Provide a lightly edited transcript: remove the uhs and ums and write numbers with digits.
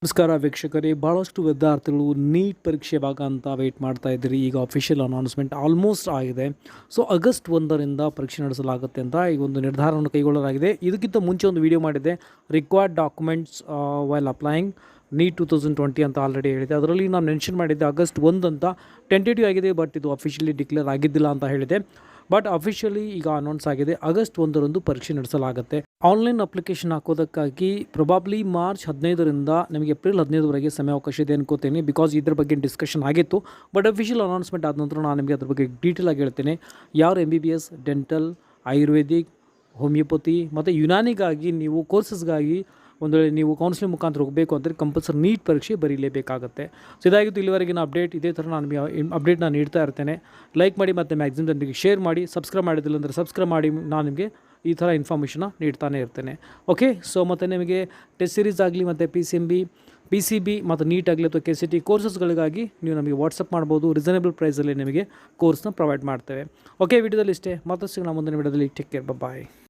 ನಮಸ್ಕಾರ ವೀಕ್ಷಕರೇ, ಭಾಳಷ್ಟು ವಿದ್ಯಾರ್ಥಿಗಳು ನೀಟ್ ಪರೀಕ್ಷೆ ಭಾಗ ಅಂತ ವೆಯ್ಟ್ ಮಾಡ್ತಾ ಇದ್ದೀರಿ. ಈಗ ಅಫಿಷಿಯಲ್ ಅನೌನ್ಸ್ಮೆಂಟ್ ಆಲ್ಮೋಸ್ಟ್ ಆಗಿದೆ. ಸೊ ಆಗಸ್ಟ್ 1ರಿಂದ ಪರೀಕ್ಷೆ ನಡೆಸಲಾಗುತ್ತೆ ಅಂತ ಈಗ ಒಂದು ನಿರ್ಧಾರವನ್ನು ಕೈಗೊಳ್ಳಲಾಗಿದೆ. ಇದಕ್ಕಿಂತ ಮುಂಚೆ ಒಂದು ವಿಡಿಯೋ ಮಾಡಿದ್ದೆ, required documents while applying NEET 2020 ಅಂತ ಆಲ್ರೆಡಿ ಹೇಳಿದೆ. ಅದರಲ್ಲಿ ನಾನು ಮೆನ್ಷನ್ ಮಾಡಿದ್ದೆ ಆಗಸ್ಟ್ 1 ಅಂತ. ಟೆಂಟೇಟಿವ್ ಆಗಿದೆ, ಬಟ್ ಇದು ಅಫಿಷಿಯಲಿ ಡಿಕ್ಲೇರ್ ಆಗಿದ್ದಿಲ್ಲ ಅಂತ ಹೇಳಿದೆ. ಬಟ್ ಅಫಿಷಿಯಲಿ ಈಗ ಅನೌನ್ಸ್ ಆಗಿದೆ, ಆಗಸ್ಟ್ 1ರಂದು ಪರೀಕ್ಷೆ ನಡೆಸಲಾಗುತ್ತೆ. ಆನ್ಲೈನ್ ಅಪ್ಲಿಕೇಶನ್ ಹಾಕೋದಕ್ಕಾಗಿ ಪ್ರೊಬಾಬ್ಲಿ ಮಾರ್ಚ್ 15ರಿಂದ ನಿಮಗೆ ಏಪ್ರಿಲ್ 15ವರೆಗೆ ಸಮಯಾವಕಾಶ ಇದೆ ಅನ್ಕೋತೀನಿ. ಬಿಕಾಸ್ ಇದ್ರ ಬಗ್ಗೆ ಡಿಸ್ಕಷನ್ ಆಗಿತ್ತು. ಬಟ್ ಅಫಿಷಿಯಲ್ ಅನೌನ್ಸ್ಮೆಂಟ್ ಆದ ನಂತರ ನಾನು ನಿಮಗೆ ಅದ್ರ ಬಗ್ಗೆ ಡೀಟೇಲ್ ಆಗಿ ಹೇಳ್ತೇನೆ. ಯಾರು MBBS, ಡೆಂಟಲ್, ಆಯುರ್ವೇದಿಕ್, ಹೋಮಿಯೋಪತಿ ಮತ್ತು ಯುನಾನಿಗಾಗಿ ನೀವು ಕೋರ್ಸಸ್ಗಾಗಿ ಒಂದು ವೇಳೆ ನೀವು ಕೌನ್ಸಿಲಿಂಗ್ ಮುಖಾಂತರ ಹೋಗಬೇಕು ಅಂದರೆ ಕಂಪಲ್ಸರಿ ನೀಟ್ ಪರೀಕ್ಷೆ ಬರೀಲೇಬೇಕಾಗುತ್ತೆ. ಸೊ ಇದಾಗಿತ್ತು ಇಲ್ಲಿವರೆಗಿನ ಅಪ್ಡೇಟ್. ಇದೇ ಥರ ನಾನು ಅಪ್ಡೇಟ್ನ ನೀಡ್ತಾ ಇರ್ತೇನೆ. ಲೈಕ್ ಮಾಡಿ ಮತ್ತು ಮ್ಯಾಕ್ಸಿಮಮ್ ಜನರಿಗೆ ಶೇರ್ ಮಾಡಿ. ಸಬ್ಸ್ಕ್ರೈಬ್ ಮಾಡಿದಿಲ್ಲ ಅಂದರೆ ಸಬ್ಸ್ಕ್ರೈಬ್ ಮಾಡಿ. ನಾನು ನಿಮಗೆ ಈ ಥರ ಇನ್ಫಾರ್ಮೇಷನ್ನ ನೀಡ್ತಾನೆ ಇರ್ತೇನೆ. ಓಕೆ, ಸೊ ಮತ್ತು ನಿಮಗೆ ಟೆಸ್ಟ್ ಸೀರೀಸ್ ಆಗಲಿ ಮತ್ತು PCB ಮತ್ತು ನೀಟ್ ಆಗಲಿ ಅಥವಾ KCET ಕೋರ್ಸಸ್ಗಳಿಗಾಗಿ ನೀವು ನಮಗೆ ವಾಟ್ಸಪ್ ಮಾಡ್ಬೋದು. ರೀಸನೇಬಲ್ ಪ್ರೈಸಲ್ಲಿ ನಿಮಗೆ ಕೋರ್ಸ್ನ ಪ್ರೊವೈಡ್ ಮಾಡ್ತೇವೆ. ಓಕೆ, ವಿಡಿಯೋದಲ್ಲಿ ಇಷ್ಟೇ. ಮತ್ತಷ್ಟು ನಾವು ಮುಂದಿನ ವಿಡಿಯೋದಲ್ಲಿ ಟೇಕ್ ಕೇರ್, ಬಾಯ್.